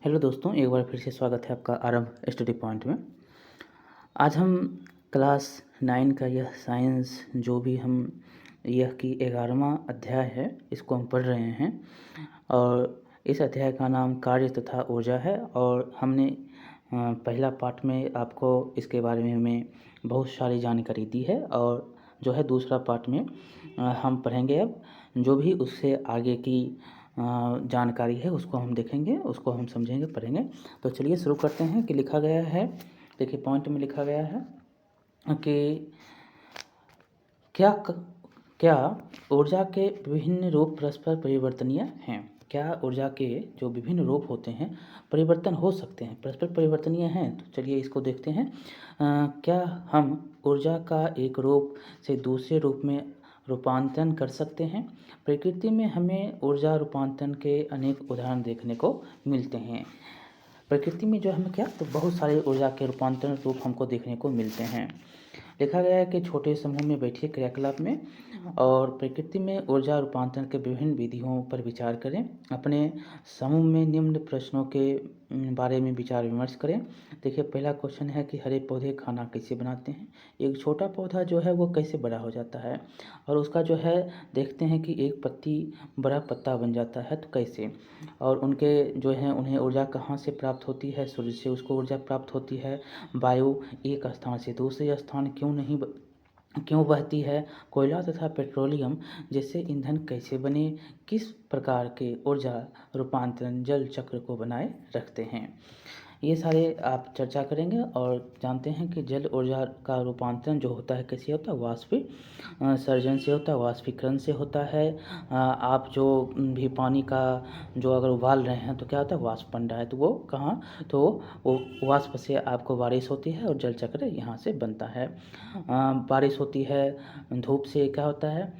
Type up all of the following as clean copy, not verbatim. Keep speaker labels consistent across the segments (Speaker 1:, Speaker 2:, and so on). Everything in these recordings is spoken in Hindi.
Speaker 1: हेलो दोस्तों, एक बार फिर से स्वागत है आपका आरंभ स्टडी पॉइंट में। आज हम क्लास 9 का यह साइंस जो भी हम यह कि 11वां अध्याय है, इसको हम पढ़ रहे हैं और इस अध्याय का नाम कार्य तथा ऊर्जा है। और हमने पहला पार्ट में आपको इसके बारे में हमें बहुत सारी जानकारी दी है और जो है दूसरा पार्ट में हम पढ़ेंगे। अब जो भी उससे आगे की जानकारी है उसको हम देखेंगे, उसको हम समझेंगे, पढ़ेंगे। तो चलिए शुरू करते हैं कि लिखा गया है, देखिए पॉइंट में लिखा गया है कि क्या ऊर्जा के विभिन्न रूप परस्पर परिवर्तनीय हैं। क्या ऊर्जा के जो विभिन्न रूप होते हैं परिवर्तन हो सकते हैं, परस्पर परिवर्तनीय हैं। तो चलिए इसको देखते हैं। क्या हम ऊर्जा का एक रूप से दूसरे रूप में रूपांतरण कर सकते हैं। प्रकृति में हमें ऊर्जा रूपांतरण के अनेक उदाहरण देखने को मिलते हैं। प्रकृति में जो हमें क्या तो बहुत सारे ऊर्जा के रूपांतरण रूप हमको देखने को मिलते हैं। लिखा गया है कि छोटे समूह में बैठिए क्रियाकलाप में और प्रकृति में ऊर्जा रूपांतरण के विभिन्न विधियों पर विचार करें। अपने समूह में निम्न प्रश्नों के बारे में विचार विमर्श करें। देखिए पहला क्वेश्चन है कि हरे पौधे खाना कैसे बनाते हैं। एक छोटा पौधा जो है वो कैसे बड़ा हो जाता है और उसका जो है देखते हैं कि एक पत्ती बड़ा पत्ता बन जाता है, तो कैसे। और उनके जो है उन्हें ऊर्जा कहाँ से प्राप्त होती है, सूर्य से उसको ऊर्जा प्राप्त होती है। वायु एक स्थान से दूसरे स्थान क्यों बहती है। कोयला तथा पेट्रोलियम जैसे ईंधन कैसे बने। किस प्रकार के ऊर्जा रूपांतरण जल चक्र को बनाए रखते हैं। ये सारे आप चर्चा करेंगे और जानते हैं कि जल ऊर्जा का रूपांतरण जो होता है कैसे होता है, सर्जन से होता है, वाष्पीकरण से होता है। आप जो भी पानी का जो अगर उबाल रहे हैं तो क्या होता है, वाष्प बन रहा है, तो वो कहाँ, तो वो वाष्प से आपको बारिश होती है और जल चक्र यहाँ से बनता है। बारिश होती है, धूप से क्या होता है,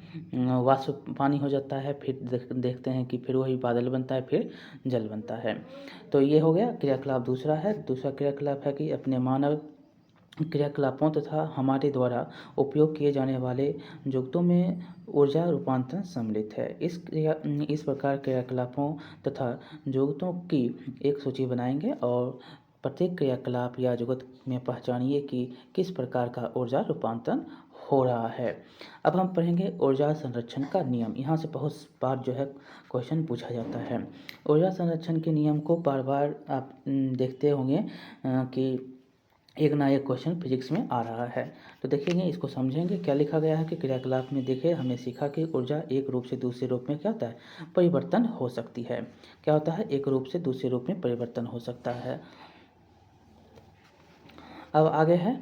Speaker 1: वाष्प पानी हो जाता है, फिर देखते हैं कि फिर वही बादल बनता है, फिर जल बनता है। तो ये हो गया क्रियाकलाप। दूसरा क्रियाकलाप है कि अपने मानव क्रियाकलापों तथा हमारे द्वारा उपयोग किए जाने वाले जुगतों में ऊर्जा रूपांतरण सम्मिलित है। इस प्रकार क्रियाकलापों तथा जुगतों की एक सूची बनाएंगे और प्रत्येक क्रियाकलाप या जुगत में पहचानिए कि किस प्रकार का ऊर्जा रूपांतरण हो रहा है। अब हम पढ़ेंगे ऊर्जा संरक्षण का नियम। यहाँ से बहुत बार जो है क्वेश्चन पूछा जाता है। ऊर्जा संरक्षण के नियम को बार बार आप देखते होंगे कि एक ना एक क्वेश्चन फिजिक्स में आ रहा है। तो देखेंगे, इसको समझेंगे। क्या लिखा गया है कि क्रियाकलाप में देखिए हमने सीखा कि ऊर्जा एक रूप से दूसरे रूप में क्या होता है, परिवर्तन हो सकती है। क्या होता है, एक रूप से दूसरे रूप में परिवर्तन हो सकता है। अब आगे है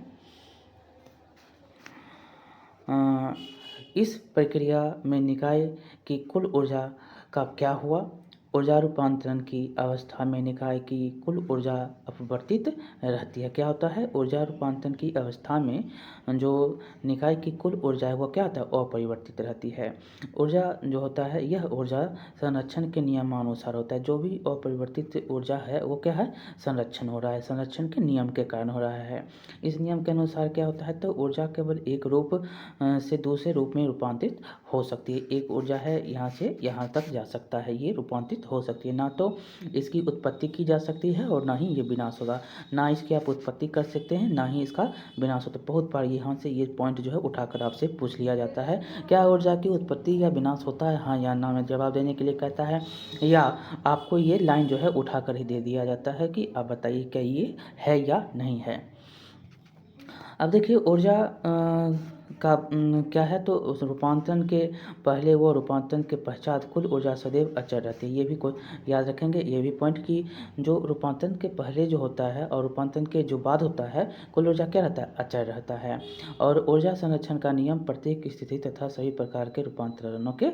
Speaker 1: इस प्रक्रिया में निकाय की कुल ऊर्जा का क्या हुआ। ऊर्जा रूपांतरण की अवस्था में निकाय की कुल ऊर्जा अपवर्तित रहती है। क्या होता है, ऊर्जा रूपांतरण की अवस्था में जो निकाय की कुल ऊर्जा है वो क्या होता है, अपरिवर्तित रहती है। ऊर्जा जो होता है यह ऊर्जा संरक्षण के नियमानुसार होता है। जो भी अपरिवर्तित ऊर्जा है वो क्या है, संरक्षण हो रहा है, संरक्षण के नियम के कारण हो रहा है। इस नियम के अनुसार क्या होता है, तो ऊर्जा केवल एक रूप से दूसरे रूप में रूपांतरित हो सकती है। एक ऊर्जा है यहाँ से यहाँ तक जा सकता है, ये रूपांतरित हो सकती है। ना तो इसकी उत्पत्ति की जा सकती है और ना ही ये विनाश होगा। ना इसकी आप उत्पत्ति कर सकते हैं, ना ही इसका विनाश होता है। बहुत बार यहाँ से ये पॉइंट जो है उठाकर आपसे पूछ लिया जाता है, क्या ऊर्जा की उत्पत्ति या विनाश होता है, हाँ या ना में जवाब देने के लिए कहता है, या आपको ये लाइन जो है उठाकर ही दे दिया जाता है कि आप बताइए क्या ये है या नहीं है। अब देखिए ऊर्जा का क्या है, तो उस रूपांतरण के पहले वो रूपांतरण के पश्चात कुल ऊर्जा सदैव अचर रहती है। ये भी कोई याद रखेंगे, ये भी पॉइंट कि जो रूपांतरण के पहले जो होता है और रूपांतरण के जो बाद होता है कुल ऊर्जा क्या रहता है, अचर रहता है। और ऊर्जा संरक्षण का नियम प्रत्येक स्थिति तथा सभी प्रकार के रूपांतरणों के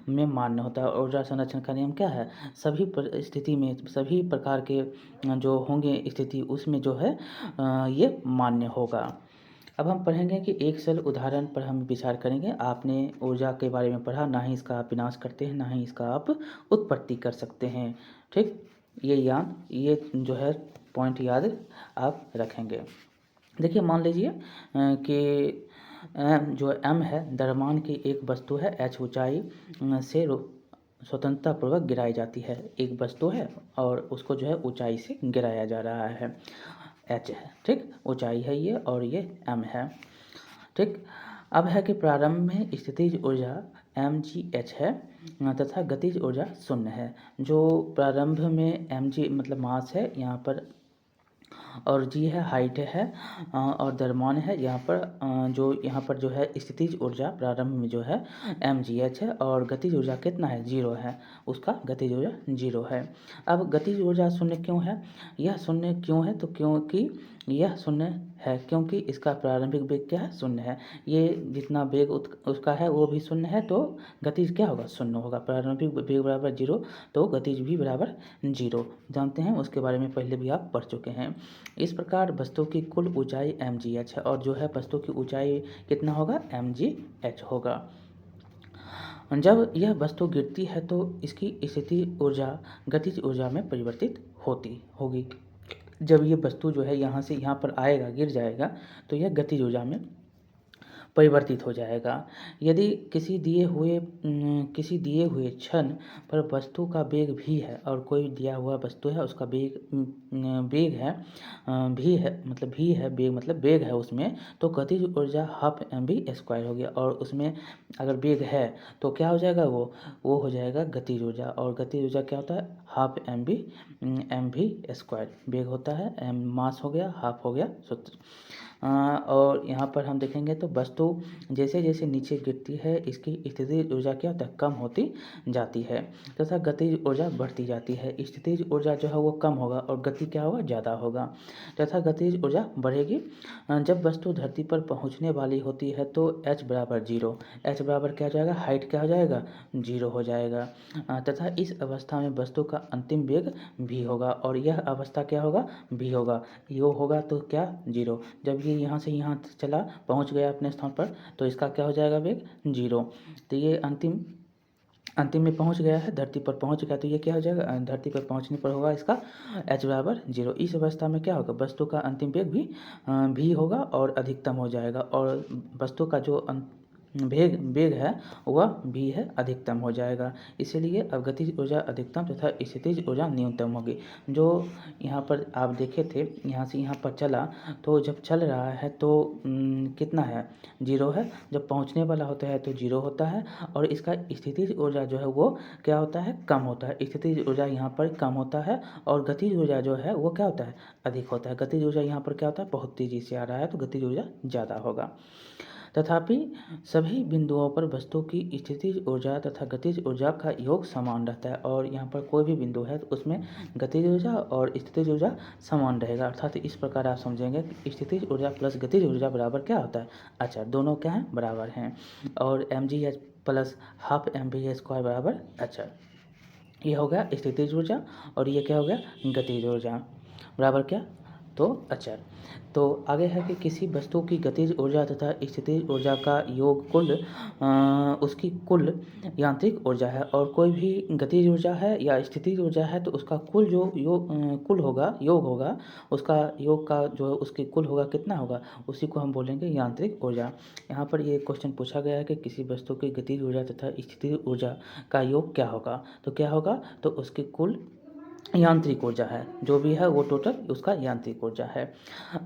Speaker 1: में मान्य होता है। ऊर्जा संरक्षण का नियम क्या है, सभी स्थिति में सभी प्रकार के जो होंगे स्थिति उसमें जो है ये मान्य होगा। अब हम पढ़ेंगे कि एक सरल उदाहरण पर हम विचार करेंगे। आपने ऊर्जा के बारे में पढ़ा, ना ही इसका आप विनाश करते हैं, ना ही इसका आप उत्पत्ति कर सकते हैं। ठीक, ये जो है पॉइंट याद आप रखेंगे। देखिए मान लीजिए कि जो m है द्रव्यमान की एक वस्तु है, h ऊंचाई से स्वतंत्रतापूर्वक गिराई जाती है। एक वस्तु है और उसको जो है ऊंचाई से गिराया जा रहा है, h है, ठीक, ऊंचाई है ये और ये m है, ठीक। अब है कि प्रारंभ में स्थितिज ऊर्जा mgh है तथा गतिज ऊर्जा 0 है। जो प्रारंभ में mg मतलब मास है यहाँ पर, और जी है हाइट है, और द्रव्यमान है यहाँ पर। जो यहाँ पर जो है स्थितिज ऊर्जा प्रारंभ में जो है mgh है और गतिज ऊर्जा कितना है, 0 है, उसका गतिज ऊर्जा 0 है। अब गतिज ऊर्जा 0 क्यों है, यह 0 क्यों है, तो क्योंकि यह 0 है क्योंकि इसका प्रारंभिक वेग क्या है, 0 है। ये जितना वेग उसका है वो भी 0 है, तो गतिज क्या होगा, 0 होगा। प्रारंभिक वेग बराबर 0 तो गतिज भी बराबर 0, जानते हैं, उसके बारे में पहले भी आप पढ़ चुके हैं। इस प्रकार वस्तु की कुल ऊंचाई mgh है और जो है वस्तु की ऊंचाई कितना होगा, mgh होगा। जब यह वस्तु गिरती है तो इसकी स्थिति ऊर्जा गतिज ऊर्जा में परिवर्तित होगी। जब ये वस्तु जो है यहाँ से यहाँ पर आएगा, गिर जाएगा, तो यह गतिज ऊर्जा में परिवर्तित हो जाएगा। यदि किसी दिए हुए क्षण पर वस्तु का वेग भी है और कोई दिया हुआ वस्तु है उसका वेग है भी है, मतलब भी है, वेग मतलब वेग है उसमें, तो गतिज ऊर्जा हाफ mv² हो गया। और उसमें अगर वेग है तो क्या हो जाएगा, वो हो जाएगा गतिज ऊर्जा। और गतिज ऊर्जा क्या होता है, हाफ mv²। वेग होता है मास हो गया, हाफ हो गया सूत्र। और यहाँ पर हम देखेंगे तो वस्तु जैसे जैसे नीचे गिरती है इसकी स्थितिज ऊर्जा क्या होता है, कम होती जाती है तथा गतिज ऊर्जा बढ़ती जाती है। स्थितिज ऊर्जा जो है वो कम होगा और गति क्या होगा, ज़्यादा होगा तथा गतिज ऊर्जा बढ़ेगी। जब वस्तु धरती पर पहुँचने वाली होती है तो h बराबर 0, h बराबर क्या हो जाएगा, हाइट क्या हो जाएगा, 0 हो जाएगा तथा इस अवस्था में वस्तु का अंतिम वेग भी होगा और यह अवस्था क्या होगा, भी होगा। यो होगा तो क्या, 0। जब ये यहाँ से यहाँ चला, पहुँच गया अपने स्थान पर, तो इसका क्या हो जाएगा, वेग 0। तो ये अंतिम में पहुँच गया है, धरती पर पहुँच गया, तो ये क्या हो जाएगा, धरती पर पहुँचने पर होगा इसका h बराबर 0। इस अवस्था में क्या होगा, वस्तु का अंतिम वेग भी होगा और अधिकतम हो जाएगा और वस्तु का जो वेग है वह भी है अधिकतम हो जाएगा। इसीलिए अब गतिज ऊर्जा अधिकतम तथा स्थितिज ऊर्जा न्यूनतम होगी। जो यहाँ पर आप देखे थे, यहाँ से यहाँ पर चला, तो जब चल रहा है तो कितना है, 0 है। जब पहुँचने वाला होता है तो 0 होता है और इसका स्थितिज ऊर्जा जो है वो क्या होता है, कम होता है। स्थितिज ऊर्जा यहाँ पर कम होता है और गतिज ऊर्जा जो है वो क्या होता है, अधिक होता है। गतिज ऊर्जा यहाँ पर क्या होता है, बहुत तेज़ी से आ रहा है तो गतिज ऊर्जा ज़्यादा होगा। तथापि सभी बिंदुओं पर वस्तु की स्थितिज ऊर्जा तथा गतिज ऊर्जा का योग समान रहता है और यहाँ पर कोई भी बिंदु है तो उसमें गतिज ऊर्जा और स्थितिज ऊर्जा समान रहेगा। अर्थात इस प्रकार आप समझेंगे कि स्थितिज ऊर्जा प्लस गतिज ऊर्जा बराबर क्या होता है, अच्छा, दोनों क्या हैं, बराबर हैं। और mgh प्लस हाफ mv² बराबर अच्छा, ये हो गया स्थितिज ऊर्जा और ये क्या हो गया, गतिज ऊर्जा बराबर क्या, तो अचर। तो आगे है कि किसी वस्तु की गतिज ऊर्जा तथा स्थितिज ऊर्जा का योग उसकी कुल यांत्रिक ऊर्जा है। और कोई भी गतिज ऊर्जा है या स्थितिज ऊर्जा है तो उसका कुल जो योग होगा, उसका योग का जो उसकी कुल होगा कितना होगा, उसी को हम बोलेंगे यांत्रिक ऊर्जा। यहाँ पर ये क्वेश्चन पूछा गया है कि किसी वस्तु की गतिज ऊर्जा तथा स्थितिज ऊर्जा का योग क्या होगा, तो क्या होगा, तो उसकी कुल यांत्रिक ऊर्जा है, जो भी है वो टोटल उसका यांत्रिक ऊर्जा है।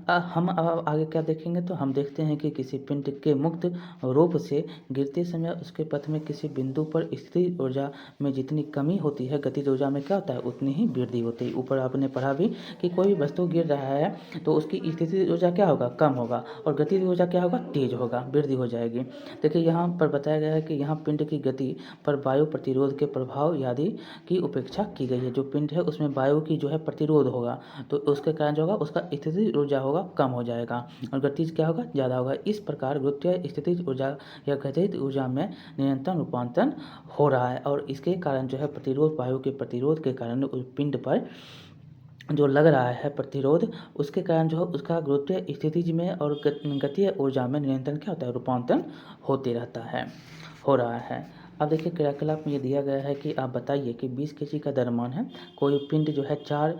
Speaker 1: हम अब आगे क्या देखेंगे, तो हम देखते हैं कि किसी पिंड के मुक्त रूप से गिरते समय उसके पथ में किसी बिंदु पर स्थितिज ऊर्जा में जितनी कमी होती है गतिज ऊर्जा में क्या होता है, उतनी ही वृद्धि होती है। ऊपर आपने पढ़ा भी कि कोई भी वस्तु गिर रहा है तो उसकी स्थितिज ऊर्जा क्या होगा, कम होगा और गतिज ऊर्जा क्या होगा, तेज होगा, वृद्धि हो जाएगी। देखिए यहाँ पर बताया गया है कि यहाँ पिंड की गति पर वायु प्रतिरोध के प्रभाव आदि की उपेक्षा की गई है। जो पिंड है उसमें वायु की जो है प्रतिरोध होगा तो उसके कारण जो होगा उसका स्थितिज ऊर्जा होगा कम हो जाएगा और गतिज क्या होगा, ज़्यादा होगा। इस प्रकार गुरुत्वीय स्थितिज ऊर्जा या गतिज ऊर्जा में निरंतर रूपांतरण हो रहा है और इसके कारण जो है प्रतिरोध, वायु के प्रतिरोध के कारण उस पिंड पर जो लग रहा है प्रतिरोध, उसके कारण जो है उसका गुरुत्वीय स्थितिज में और गतीय ऊर्जा में निरंतर क्या होता है, रूपांतरण होते रहता है, हो रहा है। अब देखिए क्रियाकलाप में ये दिया गया है कि आप बताइए कि 20 केजी का द्रव्यमान है, कोई पिंड जो है 4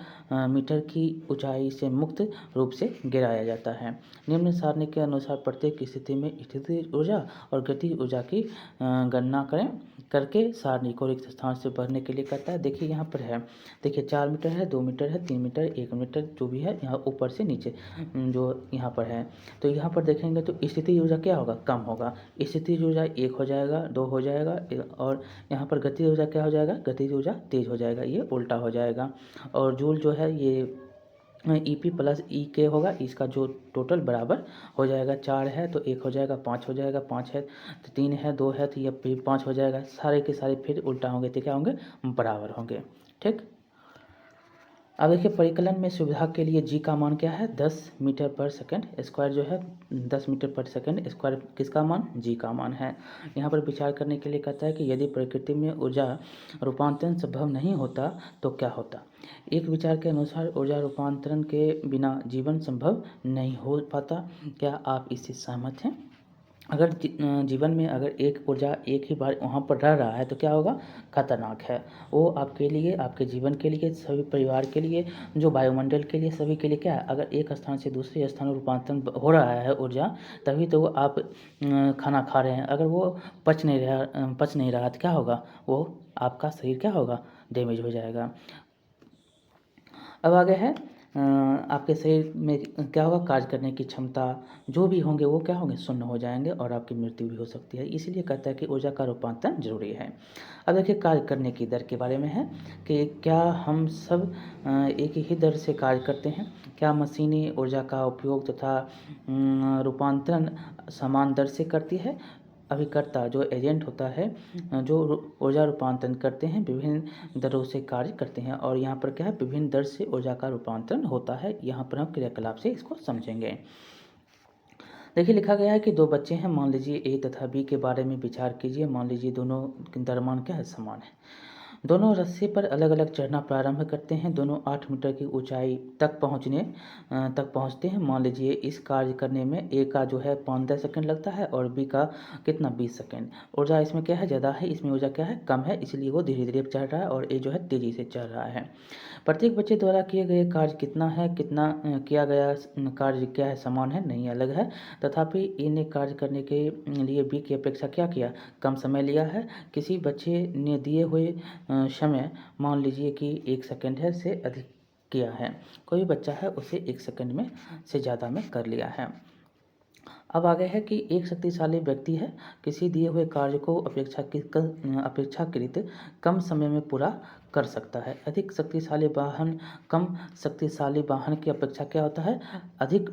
Speaker 1: मीटर की ऊंचाई से मुक्त रूप से गिराया जाता है। निम्न सारणी के अनुसार प्रत्येक स्थिति में स्थितिज ऊर्जा और गतिज ऊर्जा की गणना करें करके सारणी को रिक्त स्थान से भरने के लिए कहता है। देखिए यहाँ पर है, देखिए 4 मीटर है, 2 मीटर है, 3 मीटर, 1 मीटर जो भी है यहाँ ऊपर से नीचे जो यहाँ पर है। तो यहाँ पर देखेंगे तो स्थितिज ऊर्जा क्या होगा, कम होगा। स्थितिज ऊर्जा 1 हो जाएगा, 2 हो जाएगा और यहाँ पर गतिज ऊर्जा क्या हो जाएगा, गतिज ऊर्जा तेज हो जाएगा, ये उल्टा हो जाएगा। और जूल जो है ये EP प्लस EK होगा, इसका जो टोटल बराबर हो जाएगा। 4 है तो 1 हो जाएगा, 5 हो जाएगा, 5 है तो 3 है, 2 है तो ये फिर 5 हो जाएगा। सारे के सारे फिर उल्टा होंगे तो क्या होंगे, बराबर होंगे। ठीक। अब देखिए परिकलन में सुविधा के लिए जी का मान क्या है, 10 मीटर पर सेकंड स्क्वायर जो है 10 मीटर पर सेकंड स्क्वायर किसका मान, जी का मान है। यहाँ पर विचार करने के लिए कहता है कि यदि प्रकृति में ऊर्जा रूपांतरण संभव नहीं होता तो क्या होता। एक विचार के अनुसार ऊर्जा रूपांतरण के बिना जीवन संभव नहीं हो पाता। क्या आप इससे सहमत हैं। अगर जीवन में अगर एक ऊर्जा एक ही बार वहाँ पर रह रहा है तो क्या होगा, खतरनाक है वो आपके लिए, आपके जीवन के लिए, सभी परिवार के लिए, जो वायुमंडल के लिए, सभी के लिए क्या है। अगर एक स्थान से दूसरे स्थान में रूपांतरण हो रहा है ऊर्जा, तभी तो वो आप खाना खा रहे हैं। अगर वो पच नहीं रहा तो क्या होगा, वो आपका शरीर क्या होगा, डैमेज हो जाएगा। अब आगे है आपके शरीर में क्या होगा, कार्य करने की क्षमता जो भी होंगे वो क्या होंगे, शून्य हो जाएंगे और आपकी मृत्यु भी हो सकती है। इसीलिए कहता है कि ऊर्जा का रूपांतरण जरूरी है। अब देखिए कार्य करने की दर के बारे में है कि क्या हम सब एक ही दर से कार्य करते हैं। क्या मशीनी ऊर्जा का उपयोग तथा रूपांतरण समान दर से करती है। अभिकर्ता जो एजेंट होता है, जो ऊर्जा रूपांतरण करते हैं, विभिन्न दरों से कार्य करते हैं। और यहाँ पर क्या है, विभिन्न दर से ऊर्जा का रूपांतरण होता है। यहाँ पर हम क्रियाकलाप से इसको समझेंगे। देखिए लिखा गया है कि 2 बच्चे हैं, मान लीजिए A तथा B के बारे में विचार कीजिए। मान लीजिए दोनों द्रव्यमान क्या है, समान है। दोनों रस्सी पर अलग अलग चढ़ना प्रारंभ करते हैं। दोनों 8 मीटर की ऊंचाई तक पहुंचते हैं। मान लीजिए इस कार्य करने में A का जो है 5-10 सेकंड लगता है और B का कितना, 20 सेकंड। ऊर्जा इसमें क्या है, ज़्यादा है, इसमें ऊर्जा क्या है, कम है, इसलिए वो धीरे धीरे चढ़ रहा है और A जो है तेज़ी से चढ़ रहा है। प्रत्येक बच्चे द्वारा किए गए कार्य कितना है, कितना किया गया कार्य क्या है, समान है, नहीं अलग है। तथापि ए ने कार्य करने के लिए बी की अपेक्षा क्या किया, कम समय लिया है। किसी बच्चे ने दिए हुए समय मान लीजिए कि 1 सेकंड है से अधिक किया है। कोई बच्चा है उसे 1 सेकंड में से ज़्यादा में कर लिया है। अब आगे है कि एक शक्तिशाली व्यक्ति है, किसी दिए हुए कार्य को अपेक्षाकृत कम समय में पूरा कर सकता है। अधिक शक्तिशाली वाहन कम शक्तिशाली वाहन की अपेक्षा क्या होता है, अधिक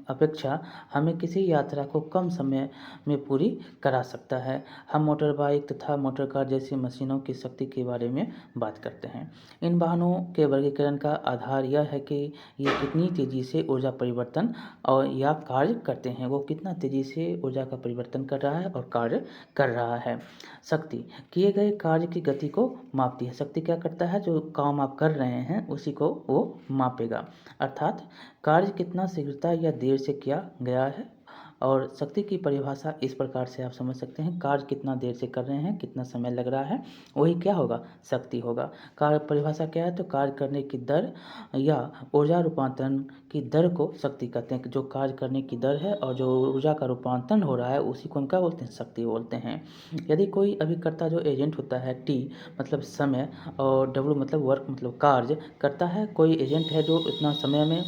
Speaker 1: अपेक्षा हमें किसी यात्रा को कम समय में पूरी करा सकता है। हम मोटर बाइक तथा मोटर कार जैसी मशीनों की शक्ति के बारे में बात करते हैं। इन वाहनों के वर्गीकरण का आधार यह है कि ये कितनी तेज़ी से ऊर्जा परिवर्तन और या कार्य करते हैं, वो कितना तेज़ी से ऊर्जा का परिवर्तन कर रहा है और कार्य कर रहा है। शक्ति किए गए कार्य की गति को मापती है। शक्ति क्या करता है, जो काम आप कर रहे हैं उसी को वो मापेगा, अर्थात कार्य कितना शीघ्रता या देर से किया गया है। और शक्ति की परिभाषा इस प्रकार से आप समझ सकते हैं, कार्य कितना देर से कर रहे हैं, कितना समय लग रहा है, वही क्या होगा, शक्ति होगा। कार्य परिभाषा क्या है, तो कार्य करने की दर या ऊर्जा रूपांतरण की दर को शक्ति कहते हैं। जो कार्य करने की दर है और जो ऊर्जा का रूपांतरण हो रहा है उसी को हम क्या बोलते हैं, शक्ति बोलते हैं। यदि कोई अभिकर्ता जो एजेंट होता है, टी मतलब समय और डब्ल्यू मतलब वर्क मतलब कार्य करता है, कोई एजेंट है जो इतना समय में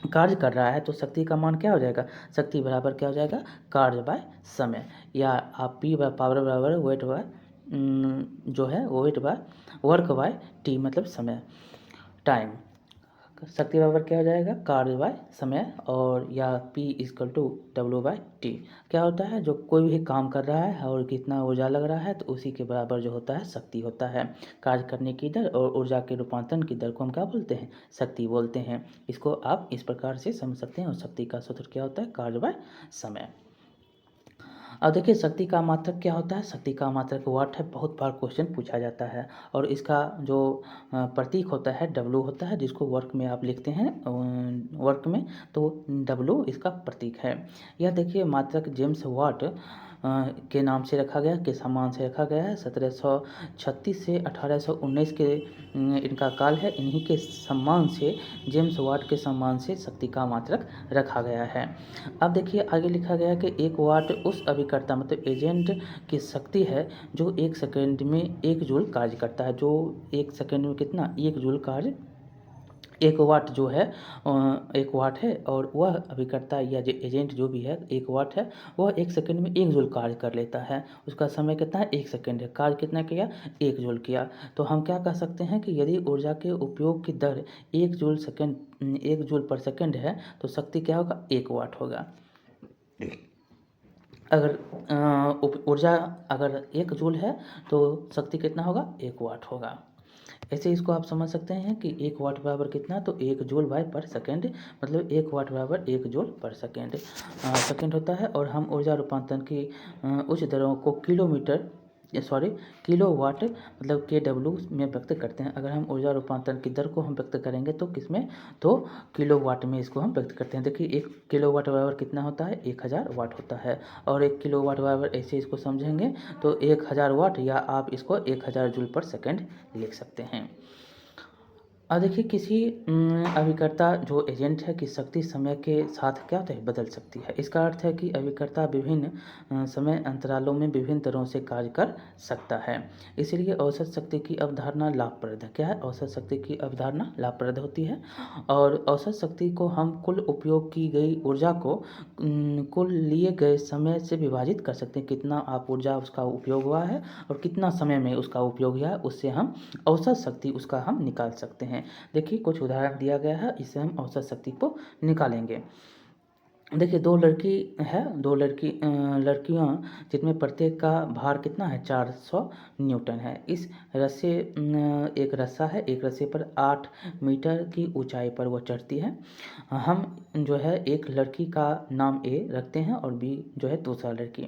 Speaker 1: कार्य कर रहा है, तो शक्ति का मान क्या हो जाएगा, शक्ति बराबर क्या हो जाएगा, कार्य बाय समय। या आप P बाय पावर बराबर वेट बाय जो है weight by work by T मतलब समय, टाइम। शक्ति बराबर क्या हो जाएगा, कार्य बाय समय। और या P = W/T। क्या होता है, जो कोई भी काम कर रहा है और कितना ऊर्जा लग रहा है तो उसी के बराबर जो होता है शक्ति होता है। कार्य करने की दर और ऊर्जा के रूपांतरण की दर को हम क्या बोलते हैं, शक्ति बोलते हैं। इसको आप इस प्रकार से समझ सकते हैं। और शक्ति का सूत्र क्या होता है, कार्य बाय समय। अब देखिए शक्ति का मात्रक क्या होता है, शक्ति का मात्रक वाट है। बहुत बार क्वेश्चन पूछा जाता है। और इसका जो प्रतीक होता है W होता है, जिसको वर्क में आप लिखते हैं वर्क में, तो W इसका प्रतीक है। यह देखिए मात्रक जेम्स वाट के नाम से रखा गया, के सम्मान से रखा गया है। 1736 से 1819 के इनका काल है। इन्हीं के सम्मान से, जेम्स वाट के सम्मान से शक्ति का मात्रक रखा गया है। अब देखिए आगे लिखा गया है कि 1 वाट उस अभिकर्ता मतलब एजेंट की शक्ति है जो 1 सेकंड में 1 जूल कार्य करता है। जो 1 सेकंड में कितना 1 जूल कार्य, 1 वाट जो है 1 वाट है, और वह अभिकर्ता या जो एजेंट जो भी है 1 वाट है, वह 1 सेकंड में 1 जूल कार्य कर लेता है। उसका समय कितना है 1 सेकंड है। कार्य कितना किया 1 जूल किया। तो हम क्या कह सकते हैं कि यदि ऊर्जा के उपयोग की दर 1 जूल पर सेकंड है तो शक्ति क्या होगा 1 वाट होगा। अगर ऊर्जा अगर 1 जूल है तो शक्ति कितना होगा 1 वाट होगा। ऐसे इसको आप समझ सकते हैं कि 1 वाट बराबर कितना, तो 1 जूल बाय पर सेकेंड, मतलब 1 वाट बराबर 1 जूल पर सेकेंड सेकेंड होता है। और हम ऊर्जा रूपांतरण की उच्च दरों को किलो वाट मतलब KW में व्यक्त करते हैं। अगर हम ऊर्जा रूपांतरण की दर को हम व्यक्त करेंगे तो किसमें, तो किलो वाट में इसको हम व्यक्त करते हैं। देखिए 1 किलो वाट बराबर कितना होता है 1000 वाट होता है। और 1 किलो वाट बराबर ऐसे इसको समझेंगे तो 1000 वाट, या आप इसको 1000 जूल पर सेकेंड लिख सकते हैं। अब देखिए किसी अभिकर्ता जो एजेंट है की शक्ति समय के साथ क्या होता है बदल सकती है। इसका अर्थ है कि अभिकर्ता विभिन्न समय अंतरालों में विभिन्न तरह से कार्य कर सकता है। इसलिए औसत शक्ति की अवधारणा लाभप्रद है। क्या है, औसत शक्ति की अवधारणा लाभप्रद होती है। और औसत शक्ति को हम कुल उपयोग की गई ऊर्जा को कुल लिए गए समय से विभाजित कर सकते हैं। कितना आप ऊर्जा उसका उपयोग हुआ है और कितना समय में उसका उपयोग हुआ है, उससे हम औसत शक्ति उसका हम निकाल सकते हैं। देखिए कुछ उदाहरण दिया गया है, इससे हम औसत शक्ति को निकालेंगे। देखिए 2 लड़की है, 2 लड़कियां जिनमें प्रत्येक का भार कितना है 400 न्यूटन है। इस रस्से एक रस्सा है, एक रस्से पर 8 मीटर की ऊंचाई पर वो चढ़ती है। हम जो है एक लड़की का नाम A रखते हैं और B जो है दूसरा लड़की।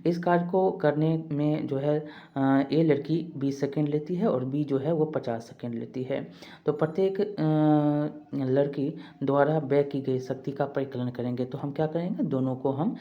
Speaker 1: इस कार्य को करने में जो है A लड़की 20 सेकेंड लेती है और B जो है वो 50 सेकेंड लेती है। तो प्रत्येक लड़की द्वारा व्यय की गई शक्ति का परिकलन करेंगे। तो हम क्या करेंगे, दोनों को हम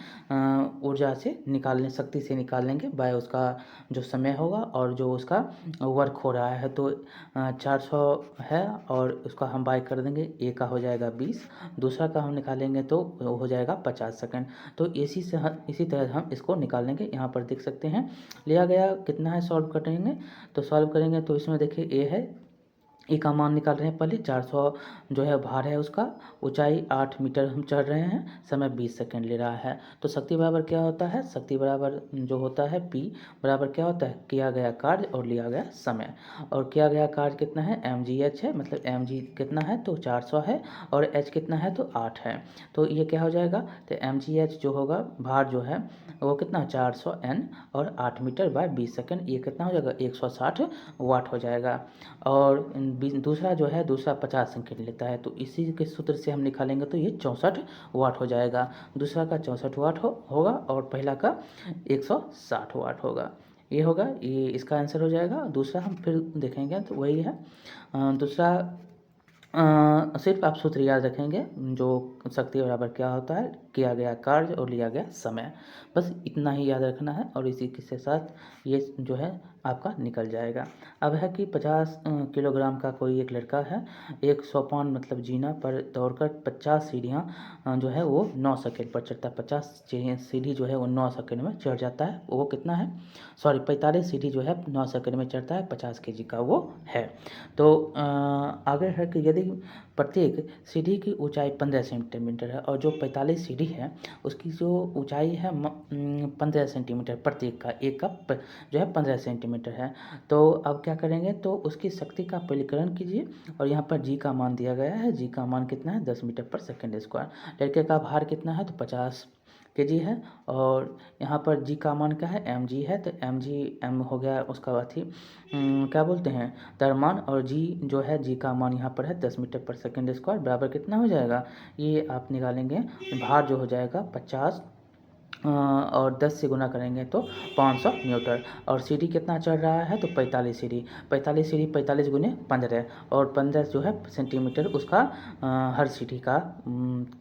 Speaker 1: ऊर्जा से निकालने, शक्ति से निकाल लेंगे बाय उसका जो समय होगा और जो उसका वर्क हो रहा है। तो 400 है और उसका हम बाय कर देंगे, ए का हो जाएगा 20, दूसरा का हम निकालेंगे तो हो जाएगा 50 सेकंड। तो इसी तरह हम इसको निकाल लेंगे। यहाँ पर देख सकते हैं लिया गया कितना है, सॉल्व करेंगे तो सॉल्व करेंगे तो इसमें देखिए ए है, ए का मान निकाल रहे हैं पहले। 400 जो है भार है उसका, ऊंचाई 8 मीटर हम चढ़ रहे हैं, समय 20 सेकंड ले रहा है। तो शक्ति बराबर क्या होता है, शक्ति बराबर जो होता है P बराबर क्या होता है, किया गया कार्य और लिया गया समय। और किया गया कार्य कितना है mgh है, मतलब mg कितना है तो 400 है और h कितना है तो 8 है। तो ये क्या हो जाएगा, तो mgh जो होगा भार जो है वो कितना 400 n और 8 मीटर बाय 20 सेकंड, ये कितना हो जाएगा 160 वाट हो जाएगा। और दूसरा जो है दूसरा 50 सेकंड लेता है। तो इसी के सूत्र से हम निकालेंगे तो ये 64 वाट हो जाएगा। दूसरा का 64 वाट होगा और पहला का 160 वाट होगा। ये होगा, ये इसका आंसर हो जाएगा। दूसरा हम फिर देखेंगे तो वही है। दूसरा सिर्फ आप सूत्र याद रखेंगे, जो शक्ति बराबर क्या होता है, किया गया कार्य और लिया गया समय, बस इतना ही याद रखना है और इसी के साथ ये जो है आपका निकल जाएगा। अब है कि 50 किलोग्राम का कोई एक लड़का है, एक सोपान मतलब जीना पर दौड़कर 50 सीढ़ियाँ जो है वो 9 सेकंड पर चढ़ता है। 50 सीढ़ी जो है वो 9 सेकंड में चढ़ जाता है। वो कितना है, 45 सीढ़ी जो है 9 सेकंड में चढ़ता है, 50 kg का वो है। तो आगे है कि यदि प्रत्येक सीढ़ी की ऊंचाई 15 सेंटीमीटर है और जो 45 सीढ़ी है उसकी जो ऊंचाई है 15 सेंटीमीटर, प्रत्येक का एक का जो है 15 सेंटीमीटर है। तो अब क्या करेंगे, तो उसकी शक्ति का परिकलन कीजिए और यहाँ पर जी का मान दिया गया है। जी का मान कितना है 10 मीटर पर सेकेंड स्क्वायर। लड़के का भार कितना है तो 50 kg है और यहाँ पर जी का मान क्या है mg है। तो एम हो गया उसका अथी क्या बोलते हैं द्रव्यमान, और जी जो है जी का मान यहाँ पर है 10 मीटर पर सेकेंड स्क्वायर बराबर कितना हो जाएगा, ये आप निकालेंगे। भार जो हो जाएगा 50 और 10 से गुना करेंगे तो 500 न्यूटन। और सीढ़ी कितना चढ़ रहा है तो 45 सीढ़ी, 45 सीढ़ी 45 गुने 15 और 15 जो है सेंटीमीटर उसका हर सीढ़ी का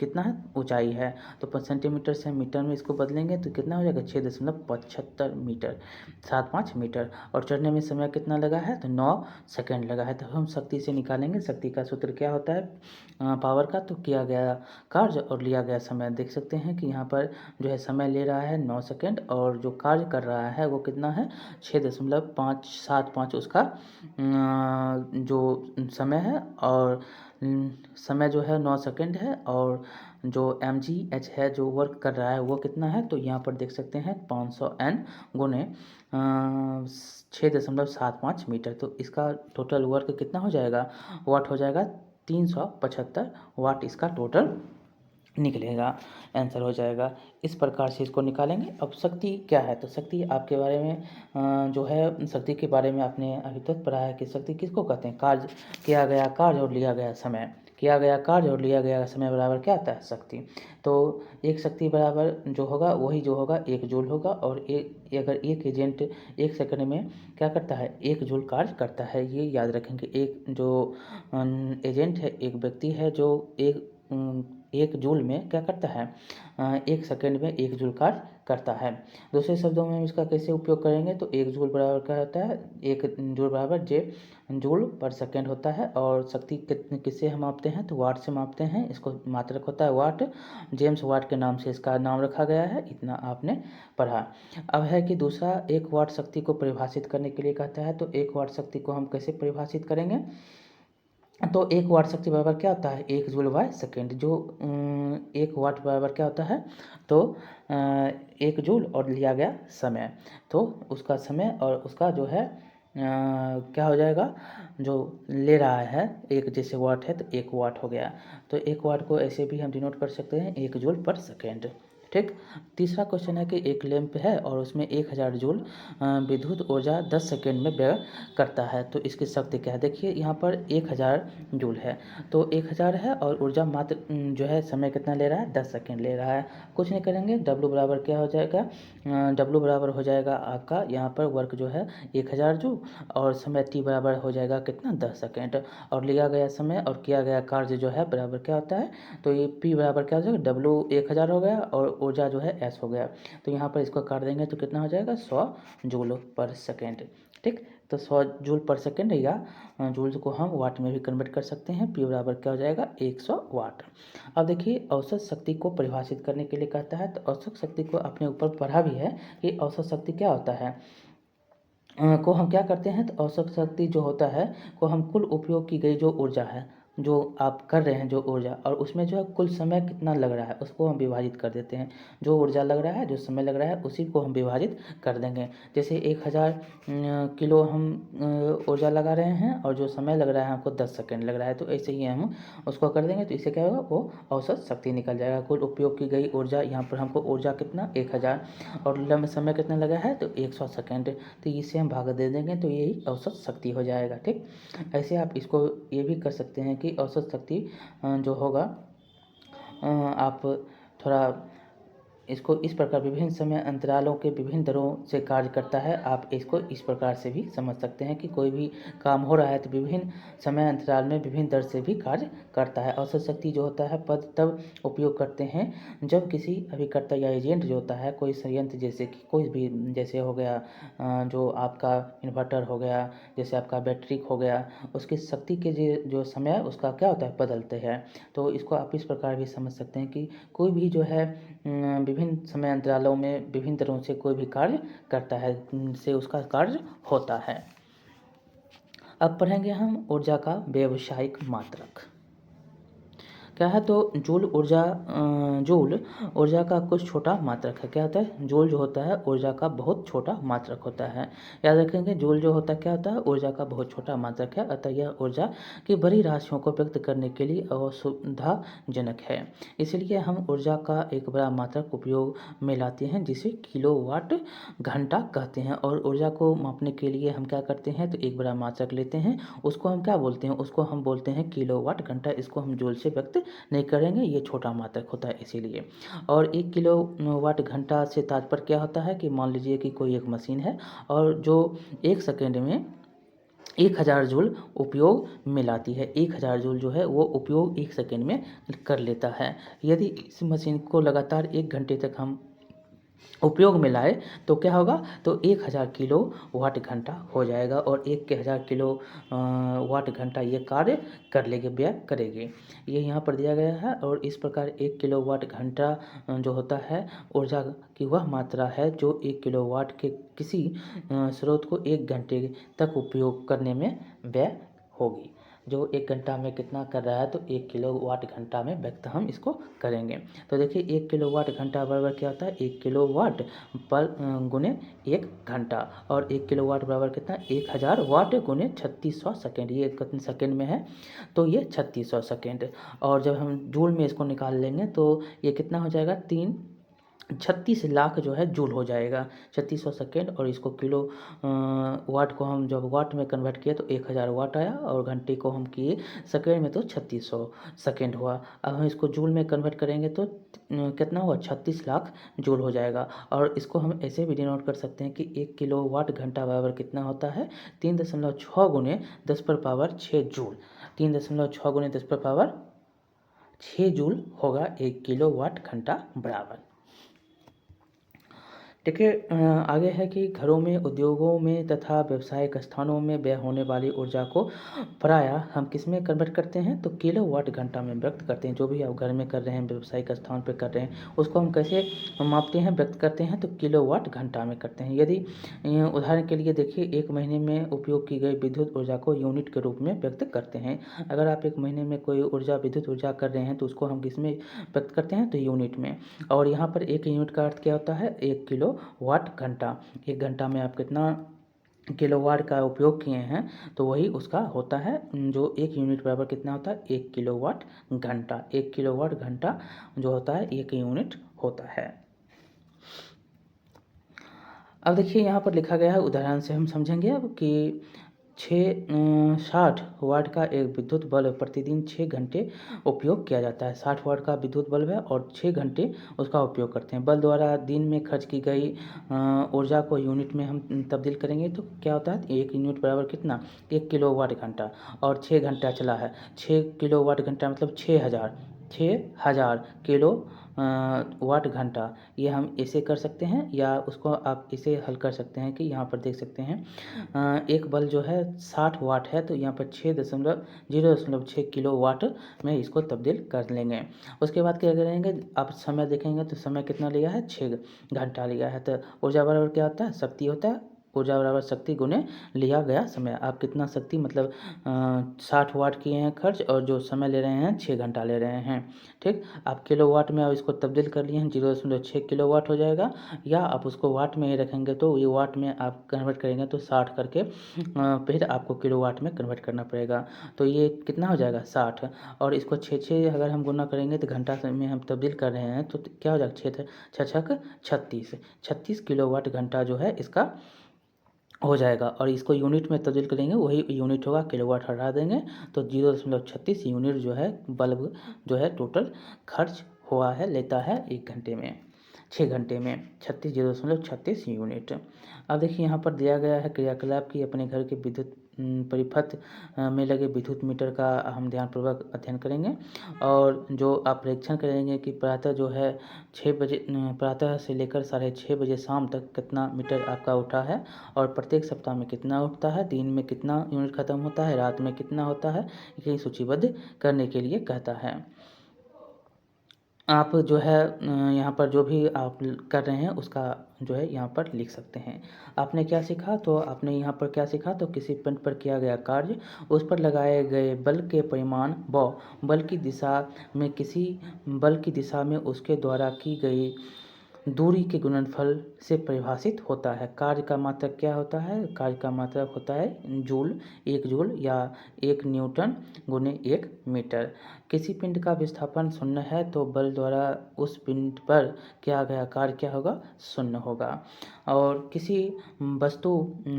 Speaker 1: कितना है ऊंचाई है। तो सेंटीमीटर से मीटर में इसको बदलेंगे तो कितना हो जाएगा 6.75 मीटर, 75 मीटर। और चढ़ने में समय कितना लगा है तो 9 सेकंड लगा है। तो हम शक्ति से निकालेंगे, शक्ति का सूत्र क्या होता है पावर का, तो किया गया कार्य और लिया गया समय। देख सकते हैं कि यहाँ पर जो है समय ले रहा है 9 सेकंड और जो कार्य कर रहा है वो कितना है 6.575 उसका जो समय है। और समय जो है 9 सेकंड है और जो mgh है जो वर्क कर रहा है वो कितना है तो यहाँ पर देख सकते हैं 500 n गुने 6.75 मीटर। तो इसका टोटल वर्क कितना हो जाएगा वाट हो जाएगा 375 वाट इसका टोटल निकलेगा, आंसर हो जाएगा। इस प्रकार से इसको निकालेंगे। अब शक्ति क्या है तो शक्ति आपके बारे में जो है शक्ति के बारे में आपने अभी तक पढ़ा है कि शक्ति किसको कहते हैं, कार्य, किया गया कार्य और लिया गया समय, किया गया कार्य और लिया गया समय बराबर क्या आता है शक्ति। तो एक शक्ति बराबर जो होगा वही जो होगा 1 जूल होगा। और अगर एक एजेंट 1 सेकंड में क्या करता है 1 जूल कार्य करता है, ये याद रखेंगे। एक जो एजेंट है एक व्यक्ति है जो 1 जूल में क्या करता है 1 सेकंड में 1 जूल कार्य करता है। दूसरे शब्दों में हम इसका कैसे उपयोग करेंगे तो 1 जूल बराबर क्या होता है 1 जूल बराबर जे जूल पर सेकंड होता है। और शक्ति किससे हम मापते हैं तो वाट से मापते हैं, इसको मात्रक होता है वाट, जेम्स वाट के नाम से इसका नाम रखा गया है, इतना आपने पढ़ा। अब है कि दूसरा 1 वाट शक्ति को परिभाषित करने के लिए कहता है। तो 1 वाट शक्ति को हम कैसे परिभाषित करेंगे तो 1 वाट शक्ति बराबर क्या होता है 1 जूल बाय सेकेंड। जो 1 वाट बराबर क्या होता है तो 1 जूल और लिया गया समय, तो उसका समय और उसका जो है क्या हो जाएगा जो ले रहा है एक जैसे वाट है तो 1 वाट हो गया। तो 1 वाट को ऐसे भी हम डिनोट कर सकते हैं 1 जूल पर सेकेंड। ठीक। तीसरा क्वेश्चन है कि एक लैंप है और उसमें 1000 जूल विद्युत ऊर्जा 10 सेकेंड में व्यय करता है। तो इसकी शक्ति क्या है, देखिए यहाँ पर 1000 जूल है तो 1000 है और ऊर्जा मात्र जो है समय कितना ले रहा है 10 सेकेंड ले रहा है। कुछ नहीं करेंगे, W बराबर क्या हो जाएगा W बराबर हो जाएगा आपका यहाँ पर वर्क जो है 1000 जूल और समय T बराबर हो जाएगा कितना 10 सेकेंड। और लिया गया समय और किया गया कार्य जो है बराबर क्या होता है तो ये P बराबर क्या हो जाएगा W 1000 हो गया और ऊर्जा जो है S हो गया। तो यहाँ पर इसको काट देंगे तो कितना हो जाएगा 100 जूल पर सेकेंड। ठीक। तो 100 जूल पर सेकेंड या जूल को हम वाट में भी कन्वर्ट कर सकते हैं। P बराबर क्या हो जाएगा 100 वाट। अब देखिए औसत शक्ति को परिभाषित करने के लिए कहता है। तो औसत शक्ति को अपने ऊपर पढ़ा भी है कि औसत शक्ति क्या होता है को हम क्या करते हैं तो औसत शक्ति जो होता है को हम कुल उपयोग की गई जो ऊर्जा है जो आप कर रहे हैं जो ऊर्जा और उसमें जो है कुल समय कितना लग रहा है उसको हम विभाजित कर देते हैं। जो ऊर्जा लग रहा है जो समय लग रहा है उसी को हम विभाजित कर देंगे। जैसे 1000 किलो हम ऊर्जा लगा रहे हैं और जो समय लग रहा है हमको 10 सेकेंड लग रहा है तो ऐसे ही हम उसको कर देंगे। तो इससे क्या होगा वो औसत शक्ति निकल जाएगा। कुल उपयोग की गई ऊर्जा यहाँ पर हमको ऊर्जा कितना 1000 और लंबे समय कितना लगा है तो 100 सेकेंड, तो इसे हम भाग दे देंगे तो यही औसत शक्ति हो जाएगा। ठीक। ऐसे आप इसको ये भी कर सकते हैं कि औसत शक्ति जो होगा आप थोड़ा इसको इस प्रकार विभिन्न समय अंतरालों के विभिन्न दरों से कार्य करता है। आप इसको इस प्रकार से भी समझ सकते हैं कि कोई भी काम हो रहा है तो विभिन्न समय अंतराल में विभिन्न दर से भी कार्य करता है। औसत शक्ति जो होता है पद तब उपयोग करते हैं जब किसी अभिकर्ता या एजेंट जो होता है कोई संयंत्र जैसे कि कोई भी जैसे हो गया जो आपका इन्वर्टर हो गया जैसे आपका बैटरी हो गया उसकी शक्ति के जो समय है उसका क्या होता है बदलते हैं। तो इसको आप इस प्रकार भी समझ सकते हैं कि कोई भी जो है विभिन्न समय अंतरालों में विभिन्न तरह से कोई भी कार्य करता है से उसका कार्य होता है। अब पढ़ेंगे हम ऊर्जा का व्यावसायिक मात्रक क्या है। तो जूल ऊर्जा का कुछ छोटा मात्रक है। क्या होता है जूल जो होता है ऊर्जा का बहुत छोटा मात्रक होता है। याद रखेंगे जूल जो होता है क्या होता है ऊर्जा का बहुत छोटा मात्रक है, अतः यह ऊर्जा की बड़ी राशियों को व्यक्त करने के लिए असुविधाजनक है। इसलिए हम ऊर्जा का एक बड़ा मात्रक उपयोग में लाते हैं जिसे किलोवाट घंटा कहते हैं। और ऊर्जा को मापने के लिए हम क्या करते हैं तो एक बड़ा मात्रक लेते हैं उसको हम क्या बोलते हैं उसको हम बोलते हैं किलोवाट घंटा। इसको हम जूल से व्यक्त नहीं करेंगे, ये छोटा मात्रक होता है इसीलिए। और 1 किलोवाट घंटा से तात्पर्य क्या होता है कि मान लीजिए कि कोई एक मशीन है और जो 1 सेकंड में 1000 जूल उपयोग में लाती है। 1000 जूल जो है वो उपयोग 1 सेकंड में कर लेता है। यदि इस मशीन को लगातार 1 घंटे तक हम उपयोग में लाए तो क्या होगा, तो 1000 किलो वाट घंटा हो जाएगा और 1000 किलो वाट घंटा ये कार्य कर लेगी, व्यय करेगी। ये यहाँ पर दिया गया है। और इस प्रकार 1 किलो वाट घंटा जो होता है ऊर्जा की वह मात्रा है जो 1 किलो वाट के किसी स्रोत को 1 घंटे तक उपयोग करने में व्यय होगी। जो 1 घंटा में कितना कर रहा है, तो 1 किलो वाट घंटा में व्यक्त हम इसको करेंगे। तो देखिए 1 किलो वाट घंटा बराबर क्या होता है, 1 किलो वाट पर गुने 1 घंटा। और 1 किलो वाट बराबर कितना, 1000 वाट गुने 3600 सेकेंड। ये कितने सेकेंड में है, तो ये 3600 सेकेंड। और जब हम जूल में इसको निकाल लेंगे तो ये कितना हो जाएगा, 36 लाख जो है जूल हो जाएगा 3600 सेकेंड। और इसको किलो वाट को हम जब वाट में कन्वर्ट किए तो 1000 वाट आया और घंटे को हम किए सेकेंड में तो 3600 सेकेंड हुआ। अब हम इसको जूल में कन्वर्ट करेंगे तो कितना हुआ, 36 लाख जूल हो जाएगा। और इसको हम ऐसे भी डिनोट कर सकते हैं कि 1 किलो वाट घंटा बराबर कितना होता है, 3.6 गुने 10⁻6 जूल। 3.6 गुने 10⁻6 जूल होगा 1 किलो वाट घंटा बराबर। देखिए आगे है कि घरों में, उद्योगों में तथा व्यावसायिक स्थानों में व्यय होने वाली ऊर्जा को प्रायः हम किस में कन्वर्ट करते हैं, तो किलोवाट घंटा में व्यक्त करते हैं। जो भी आप घर में कर रहे हैं, व्यावसायिक स्थान पर कर रहे हैं, उसको हम कैसे मापते हैं, व्यक्त करते हैं, तो किलोवाट घंटा में करते हैं। यदि उदाहरण के लिए देखिए 1 महीने में उपयोग की गई विद्युत ऊर्जा को यूनिट के रूप में व्यक्त करते हैं। अगर आप 1 महीने में कोई विद्युत ऊर्जा कर रहे हैं तो उसको हम किस में व्यक्त करते हैं, तो यूनिट में। और यहाँ पर 1 यूनिट का अर्थ क्या होता है, 1 किलो वाट घंटा। 1 घंटा में आप कितना किलोवाट का उपयोग किए हैं, तो वही उसका होता है। जो 1 यूनिट बराबर कितना होता है, 1 किलोवाट घंटा। 1 किलोवाट घंटा जो होता है 1 यूनिट होता है। अब देखिए यहाँ पर लिखा गया है, उदाहरण से हम समझेंगे अब कि 60 वाट का एक विद्युत बल्ब प्रतिदिन 6 घंटे उपयोग किया जाता है। 60 वाट का विद्युत बल्ब है और 6 घंटे उसका उपयोग करते हैं। बल्ब द्वारा दिन में खर्च की गई ऊर्जा को यूनिट में हम तब्दील करेंगे तो क्या होता है, 1 यूनिट बराबर कितना, 1 किलो वाट घंटा। और 6 घंटा चला है, 6 किलो वाट घंटा मतलब 6000 किलो वाट घंटा। ये हम ऐसे कर सकते हैं या उसको आप इसे हल कर सकते हैं कि यहाँ पर देख सकते हैं एक बल्ब जो है 60 वाट है, तो यहाँ पर 0.6 किलो वाट में इसको तब्दील कर लेंगे। उसके बाद क्या करेंगे, आप समय देखेंगे तो समय कितना लिया है, 6 घंटा लिया है। तो ऊर्जा बराबर क्या होता है, शक्ति होता है। ऊर्जा बराबर शक्ति गुने लिया गया समय। आप कितना शक्ति मतलब 60 वाट किए हैं खर्च और जो समय ले रहे हैं 6 घंटा ले रहे हैं। ठीक, आप किलो वाट में अब इसको तब्दील कर लिए हैं, 0.6 किलो वाट हो जाएगा। या आप उसको वाट में ही रखेंगे तो ये वाट में आप कन्वर्ट करेंगे तो 60 करके फिर आपको किलो वाट में कन्वर्ट करना पड़ेगा। तो ये कितना हो जाएगा, 60। और इसको 6 अगर हम गुना करेंगे तो घंटा में हम तब्दील कर रहे हैं तो क्या हो जाएगा, 6 36 किलो वाट घंटा जो है इसका हो जाएगा। और इसको यूनिट में तब्दील करेंगे, वही यूनिट होगा, किलोवाट हटा देंगे तो 0.36 यूनिट जो है बल्ब जो है टोटल खर्च हुआ है, लेता है 1 घंटे में, 6 घंटे में 0.36 यूनिट। अब देखिए यहाँ पर दिया गया है क्रियाकलाप की अपने घर के विद्युत परिपथ में लगे विद्युत मीटर का हम ध्यानपूर्वक अध्ययन करेंगे। और जो आप परीक्षण करेंगे कि प्रातः जो है 6 बजे प्रातः से लेकर 6:30 बजे शाम तक कितना मीटर आपका उठा है और प्रत्येक सप्ताह में कितना उठता है, दिन में कितना यूनिट खत्म होता है, रात में कितना होता है, ये सूचीबद्ध करने के लिए कहता है। आप जो है यहाँ पर जो भी आप कर रहे हैं उसका जो है यहाँ पर लिख सकते हैं। आपने क्या सीखा, तो आपने यहाँ पर क्या सीखा, तो किसी पिंड पर किया गया कार्य, उस पर लगाए गए बल के परिमाण व बल की दिशा में उसके द्वारा की गई दूरी के गुणनफल से परिभाषित होता है। कार्य का मात्रक क्या होता है? कार्य का मात्रक होता है जूल, 1 जूल या 1 न्यूटन गुने 1 मीटर। किसी पिंड का विस्थापन 0 है तो बल द्वारा उस पिंड पर किया गया कार्य क्या होगा? 0 होगा। और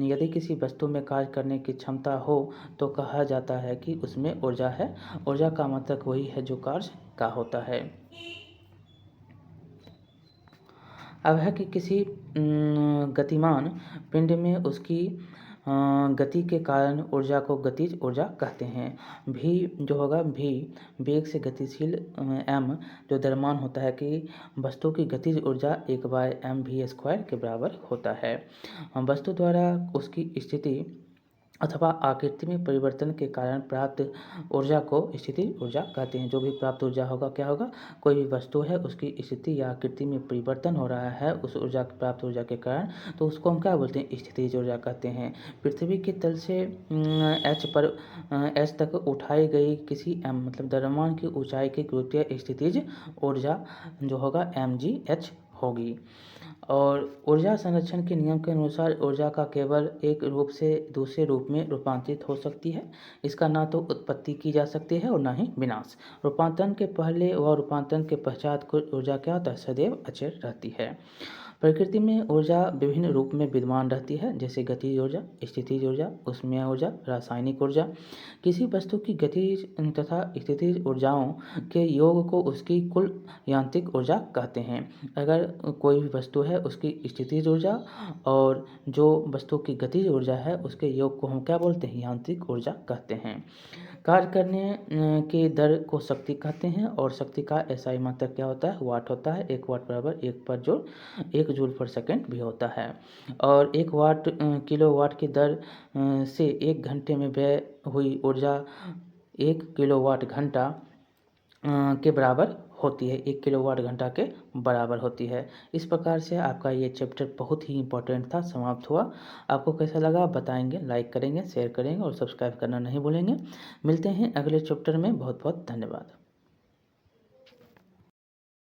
Speaker 1: यदि किसी वस्तु में कार्य करने की क्षमता हो तो कहा जाता है कि उसमें ऊर्जा है। ऊर्जा का मात्रक वही है जो कार्य का होता है। अब है कि किसी गतिमान पिंड में उसकी गति के कारण ऊर्जा को गतिज ऊर्जा कहते हैं। भी जो होगा भी वेग से गतिशील m जो द्रव्यमान होता है कि वस्तु की गतिज ऊर्जा 1/mv² के बराबर होता है। वस्तु द्वारा उसकी स्थिति अथवा आकृति में परिवर्तन के कारण प्राप्त ऊर्जा को स्थितिज ऊर्जा कहते हैं। जो भी प्राप्त ऊर्जा होगा क्या होगा? कोई भी वस्तु है उसकी स्थिति या आकृति में परिवर्तन हो रहा है उस ऊर्जा प्राप्त ऊर्जा के कारण, तो उसको हम क्या बोलते हैं? स्थितिज ऊर्जा कहते हैं। पृथ्वी के तल से एच तक उठाई गई किसी m मतलब द्रव्यमान की ऊंचाई की गुरुत्वीय स्थितिज ऊर्जा जो होगा mgh होगी। और ऊर्जा संरक्षण के नियम के अनुसार ऊर्जा का केवल एक रूप से दूसरे रूप में रूपांतरित हो सकती है। इसका ना तो उत्पत्ति की जा सकती है और ना ही विनाश। रूपांतरण के पहले व रूपांतरण के पश्चात कुछ ऊर्जा क्या होता है? सदैव अचर रहती है। प्रकृति में ऊर्जा विभिन्न रूप में विद्यमान रहती है, जैसे गतिज ऊर्जा, स्थितिज ऊर्जा, ऊष्मीय ऊर्जा, रासायनिक ऊर्जा। किसी वस्तु की गतिज तथा स्थितिज ऊर्जाओं के योग को उसकी कुल यांत्रिक ऊर्जा कहते हैं। अगर कोई भी वस्तु है उसकी स्थितिज ऊर्जा और जो वस्तु की गतिज ऊर्जा है उसके योग को हम क्या बोलते हैं? यांत्रिक ऊर्जा कहते हैं। कार्य करने की दर को शक्ति कहते हैं और शक्ति का एसआई मात्रक क्या होता है? वाट होता है। 1 वाट बराबर 1 जूल पर सेकंड भी होता है। और 1 वाट किलोवाट की दर से 1 घंटे में व्यय हुई ऊर्जा 1 किलोवाट घंटा के बराबर होती है। 1 किलोवाट घंटा के बराबर होती है। इस प्रकार से आपका ये चैप्टर बहुत ही इंपॉर्टेंट था, समाप्त हुआ। आपको कैसा लगा बताएंगे, लाइक करेंगे, शेयर करेंगे और सब्सक्राइब करना नहीं भूलेंगे। मिलते हैं अगले चैप्टर में। बहुत बहुत धन्यवाद।